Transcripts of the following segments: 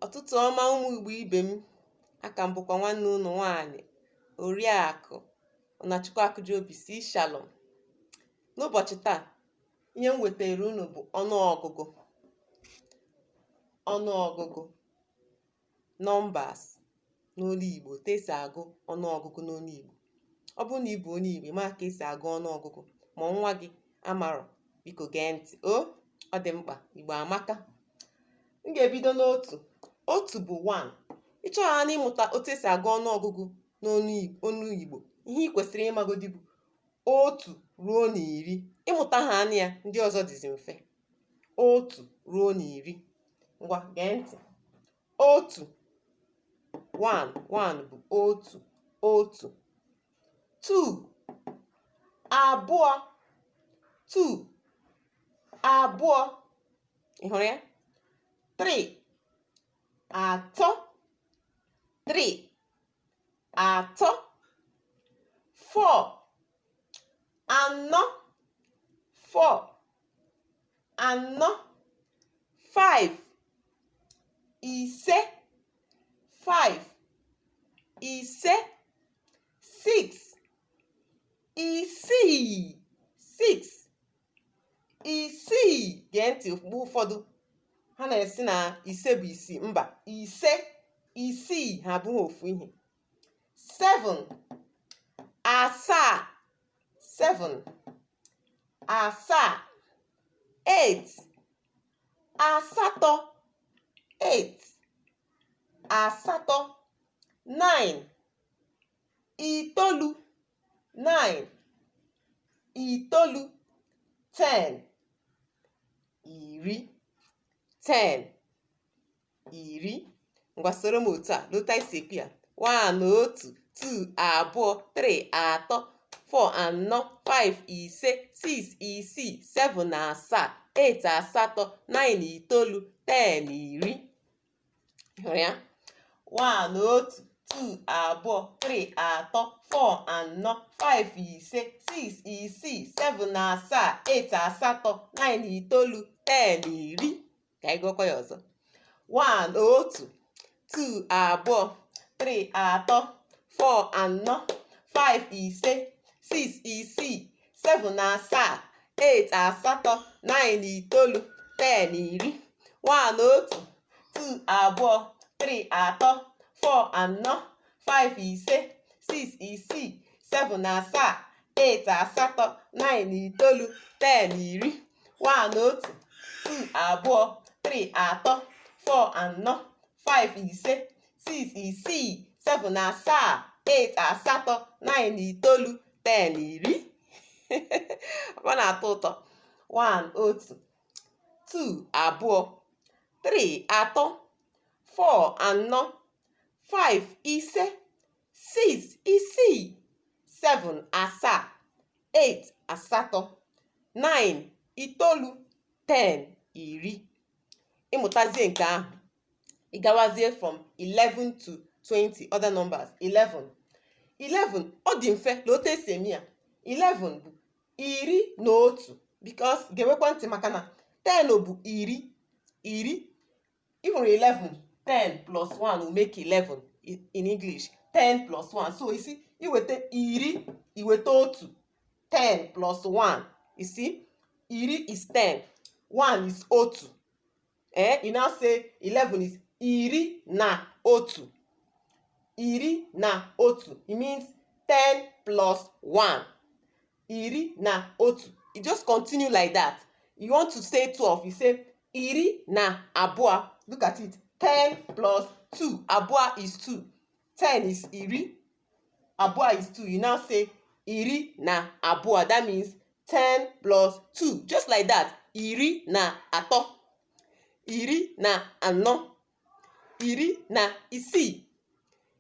Ọtụtụ ọma ụmụ Igbo ibe m, aka m bụkwa nwanne unu nwaanyị Oriakụ Ọnachukwu-Akụji-Obi Shalom. N'ụbọchị taa, ihe m wetara unu bụ ọnụọgụgụ numbers n'olu Igbo, otu esi agụ ọnụọgụgụ n'olu Igbo. Ọ bụrụ na ị bụ onye Igbo ma ka esi agụ ọnụọgụgụ, ma nwa gị amarọ, biko gee ntị. Ọ dị mkpa, Igbo amaka. M ga-ebido n'otu. Otu bụ 1. Ị chọghị na ịmụta otu esi agụ ọnụọgụgụ n'onu Igbo, ihe ị kwesịrị ịmagodi bụ 1 ruo na 10. Ịmụta ha anya ya, ndị ọzọ dịzi mfe. 1 ruo na 10. Ngwa gee ntị. 1 bụ 1 1. 2 2. 2. Ị hụrụ ya? 3 3. 4 4. 4 5 5 6 Gee ntị, mgbe ụfọdụ ha na-esi na 5 bụ 6. Mba, 6 ha abụghị ofu ihe. 7 7 8 9 10 Ngwa soro m otu a lota isi ekwu ya. 1 1 2 2 3 3 4 4 5 6 7 8 9 10 Hụrụ ya? 1 1 2 2 3 3 4 4 5 6 7 8 9 10 Ka anyị gụọkwa ya ọzọ. 1 1 2 2 3 3 4 5 6 7 8 9 10 1 1 2 2 3 3 4 5 6 7 8 9 10 1 1 2 2 3 3 4 5 6 7 8 9 10 Ọ na-atọ ụtọ. 1 1 2 2 3 3 4 4 5 6 7 8 9 10 Ịmụtazie nke ahụ, ị gawazie from 11 to 20 other numbers. 11 ọ dị mfe na otu esi eme ya. 11 bụ 11 because ga-enwekwa ntị maka na 10 bụ 10. Ị hụrụ 11, 10 plus 1 will make 11 in English. 10 plus 1. So you see, iweta 10, iweta 1. 10 plus 1. You see, 10 is 10. 1 is 1. You now say 11 is 11. It means 10 plus 1. 11. You just continue like that. You want to say 12, you say 12. Look at it. 10 plus 2. Abua is 2. 10 is 10. Abua is 2. You now say 12. That means 10 plus 2. Just like that. 13.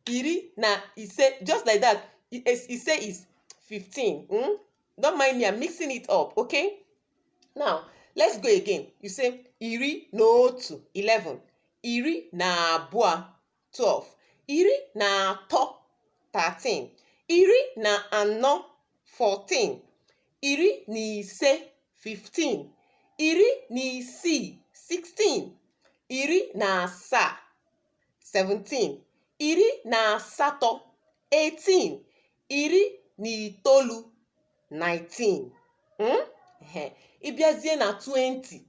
14. Just like that. Ise is 15. Don't mind me, I'm mixing it up, okay? Now, let's go again. You say 11. 11. 12. 12. 13. 14. 15. 16. 17. 17. Iri na asatọ, 18. Iri na itoolu, 19. Ịbịazie na 20.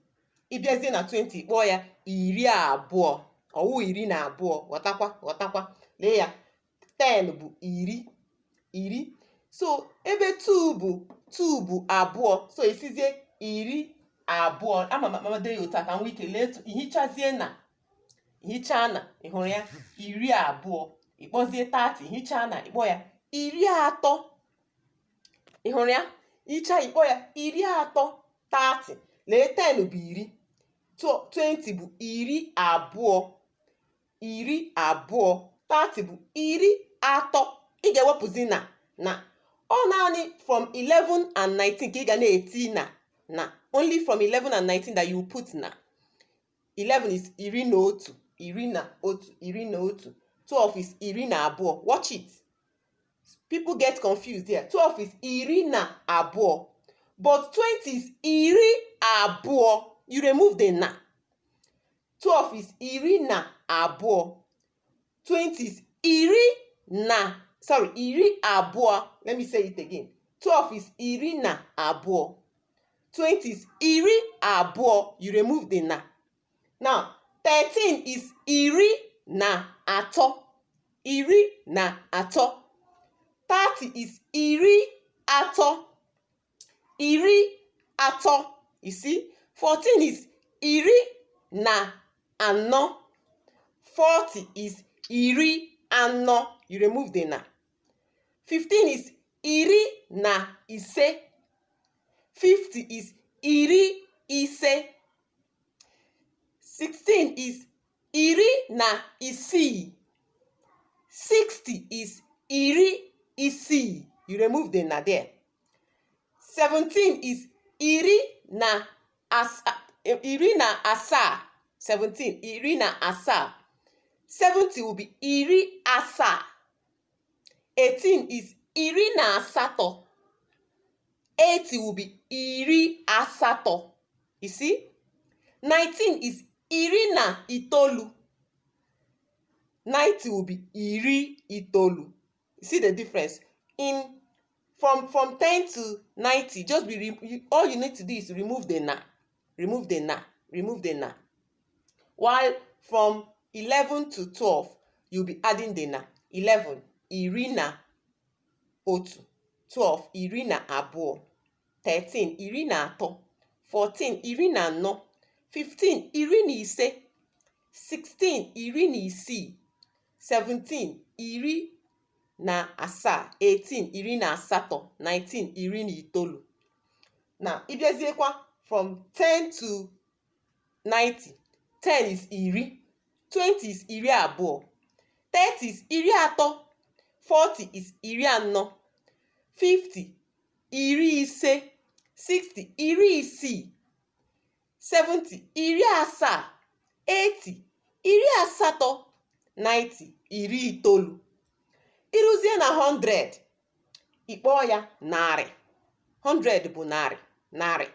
Ịbịazie na 20 kpọọ ya iri abụọ. Ọwụ iri na abụọ. Ghọtakwa. Lee ya. 10 bụ iri. So ebe 2 bụ abụọ. So isizie iri abụọ. Ama mama de ya otu a ka m nwee ike lee ihichazie na. Hichaa na, ị hụrụ ya, iri abụọ. Ịkpọzie 30, hichaa na, ịkpọ ya iri atọ. Ị hụrụ ya? Hichaa ịkpọ ya iri atọ, 30. Lee 10 bụ iri. 20 bụ iri abụọ. 30 bụ iri atọ. Ị ga-ewepụzi na. Ọ naanị from 11 and 19 ka ị ga na-eti na. Only from 11 and 19 that you put na. 11 is iri na otu. 12 is iri na abụọ. Watch it. People get confused there. 12 is iri na abụọ. But 20 is iri abụọ. You remove the na. 12 is iri na abụọ. 20 is iri abụọ. Let me say it again. 12 is iri na abụọ. 20 is iri abụọ. You remove the na. Now, 13 is iri na atọ. 30 is iri atọ. You see? 14 is iri na anọ. 40 is iri anọ. You remove the na. 15 is iri na ise. 50 is iri ise. 16 is iri na isii. 60 is iri isii. You remove the na there. 17 is iri na asaa. 17, iri na asaa. 70 will be iri asaa. 18 is iri na asatọ. 80 will be iri asatọ. You see? 19 is iri na itoolu. 90 will be iri itoolu. You see the difference? From 10 to 90, just all you need to do is remove the na. Remove the na. While from 11 to 12, you'll be adding the na. 11, iri na otu. 12, iri na abụọ. 13, iri na atọ. 14, iri na anọ. 15, iri na ise. 16, iri na isii. 17, iri na asaa. 18, iri na asatọ. 19, iri na itoolu. Now, ịbịaziekwa from 10 to 90, 10 is iri. 20 is iri abụọ. 30 is iri atọ. 40 is iri anọ. 50, iri ise. 60, iri isii. 70, iri asaa. 80, iri asatọ. 90, iri itoolu. Ịrụzie na 100, ịkpọọ ya narị. 100 bụ narị.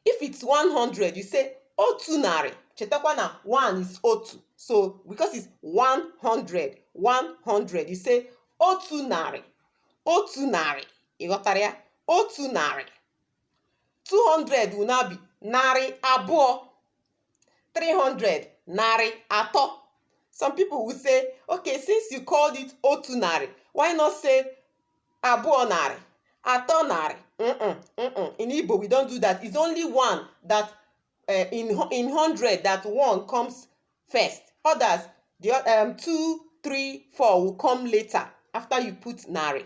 If it's 100, you say otu narị. Chetakwa na 1 is otu. So, because it's 100, you say otu narị. Ị ghọtara ya? Otu narị. 200 will now be narị abụọ. 300, narị atọ. Some people will say, okay, since you called it otu narị, why not say abụọ narị, atọ narị? In Igbo, we don't do that. It's only one that in 100 that one comes first. Others, the 2, 3, 4 will come later after you put narị.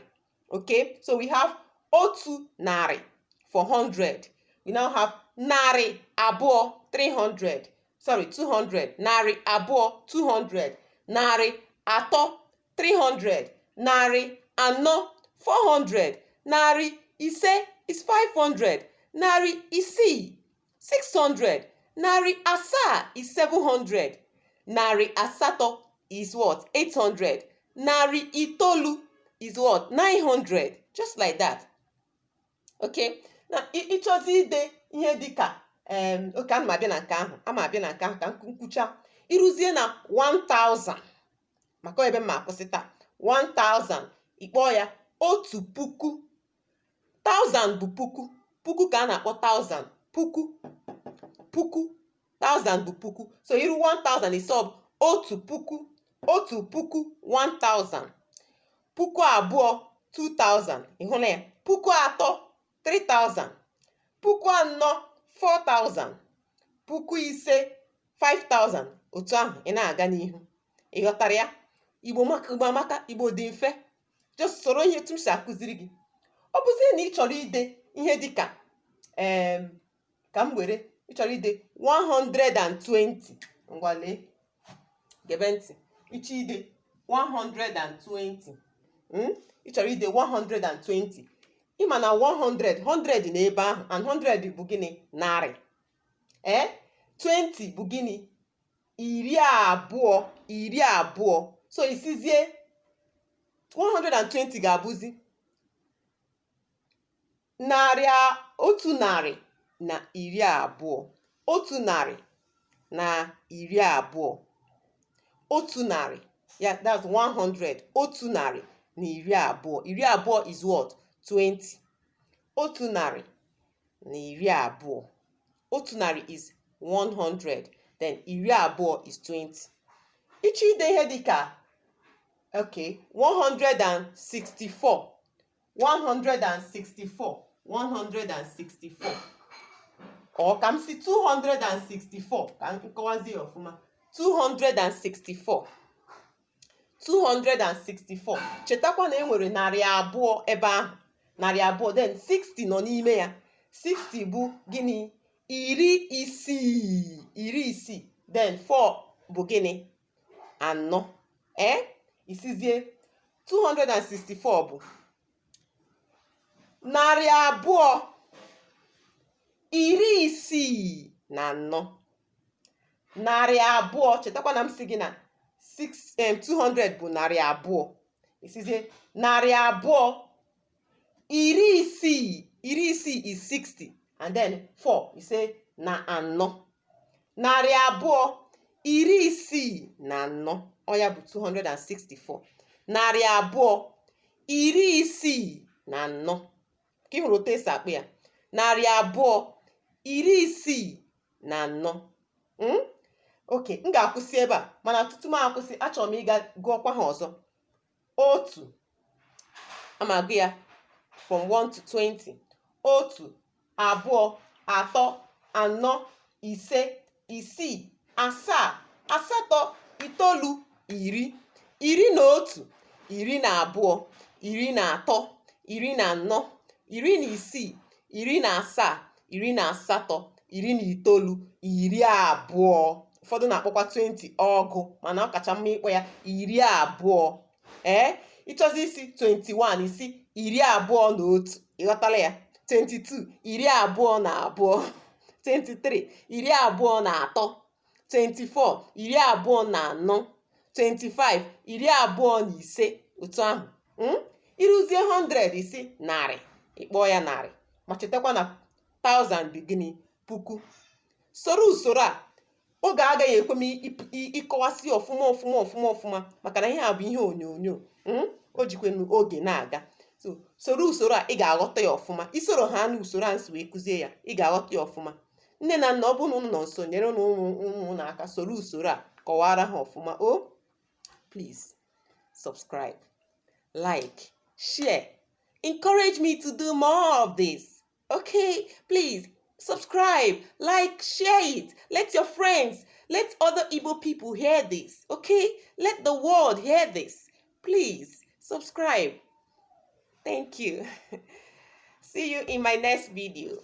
Okay, so we have otu narị for 100. We now have narị abụọ, 300. Sorry, 200. Narị abụọ, 200. Narị atọ, 300. Narị anọ, 400. Narị ise is 500. Narị isii, 600. Narị asaa is 700. Narị asatọ is what? 800. Narị itoolu is what? 900. Just like that. Okay? Now, ịchọzi ide ihe dịka oke ana m abịa na nke ahụ ka nkwucha ịrụzie na 1000 maka ebe m ma akwụsị taa 1000 ịkpọọ ya otu puku. 1000 bụ puku ka a na-akpọ 1000 puku 1000 bụ puku. So iru 1000 ịsọb otu puku 1000, puku abụọ 2000, ịhụla ya, puku atọ 3000, puku anọ 4000, puku ise 5000. otu ahụ ị na-aga n'ihu. Ị ghọtara ya? Igbo amaka, Igbo dị mfe. Just soro ihe etu m si akụziri gị. Ọ bụzie na ị chọrọ ide ihe dịka ka m were, ị chọrọ ide 120, ngwa lee, gebe ntị. Ịchọ ide 120, ị chọrọ ide 120, ịma na 100 na ebe ahụ, and 100 bụ gịnị? Narị. 20 bụ gịnị? Iri abụọ. So isizie 120 ga-abụzi otu narị na iri abụọ. Otu narị na iri abụọ. Otu narị, yeah, that's 100. Otu narị na iri abụọ. Iri abụọ is what? 20. Otu narị na iri abụọ. Otu narị is 100. Then iri abụọ is 20. Ịchọ ide ihe dịka 164. 164. Ọ ka m si 264 ka m kọwazie ọfụma. 264. Chetakwa na enwere narị abụọ ebe ahụ. Narị abụọ, then 60 nọ n'ime ya. 60 bụ gịnị? Iri isii. Then 4 bụ gịnị? Anọ. Isizie 264 bụ narị abụọ iri isii na anọ. Narị abụọ, chetakwa na m sị gị na 200 bụ narị abụọ. Isizie narị abụọ iri isii is 60, and then 4 ise na anọ. Narị abụọ iri isii na anọ, ọ ya bụ 264. Narị abụọ iri isii na anọ. Ka ị hụrụ otu esi akpụ ya. Narị abụọ iri isii na anọ. Okay, m ga-akwụsị ebe a, mana tutu m akwụsị, achọrọ m ịga gụọkwa ha ọzọ. Otu, ama gụ ya from 1 to 20. Otu, abụọ, atọ, anọ, ise, isii, asaa, asatọ, itoolu, iri. Iri na otu, iri na abụọ, iri na atọ, iri na anọ, iri na isii, iri na asaa, iri na asatọ, iri na itoolu, iri abụọ. Ụfọdụ na-akpọkwa 20 ọgụ, mana ọ kacha mma ịkpọ ya iri abụọ. Ịchọzi isi 21, isi iri abụọ na otu. Ịghọtala ya? 22, iri abụọ na abụọ. 23, iri abụọ na atọ. 24, iri abụọ na anọ. 25, iri abụọ na ise. Otu ahụ. Ịrụzie 100, isi narị, ịkpọọ ya narị. Ma chetakwa na 1000 bụ gịnị? Puku. Soro usoro a, oge agaghị ekwe m ịkọwasị ọfụma maka na ihe a bụ ihe onyonyo. O jikwenu oge na-aga. Soro usoro a, ị ga-aghọta ya ọfụma. Isoro ha n'usoro a nsi wee kụzie ya, ị ga-aghọta ya ọfụma. Nne na nna, ọ bụrụ na unu nọ nso, nyere ụmụ na aka soro usoro a, kọwara ha ọfụma. Please subscribe, like, share, encourage me to do more of this. Okay, please subscribe, like, share it. Let your friends, let other Igbo people hear this. Okay, let the world hear this. Please subscribe. Thank you. See you in my next video.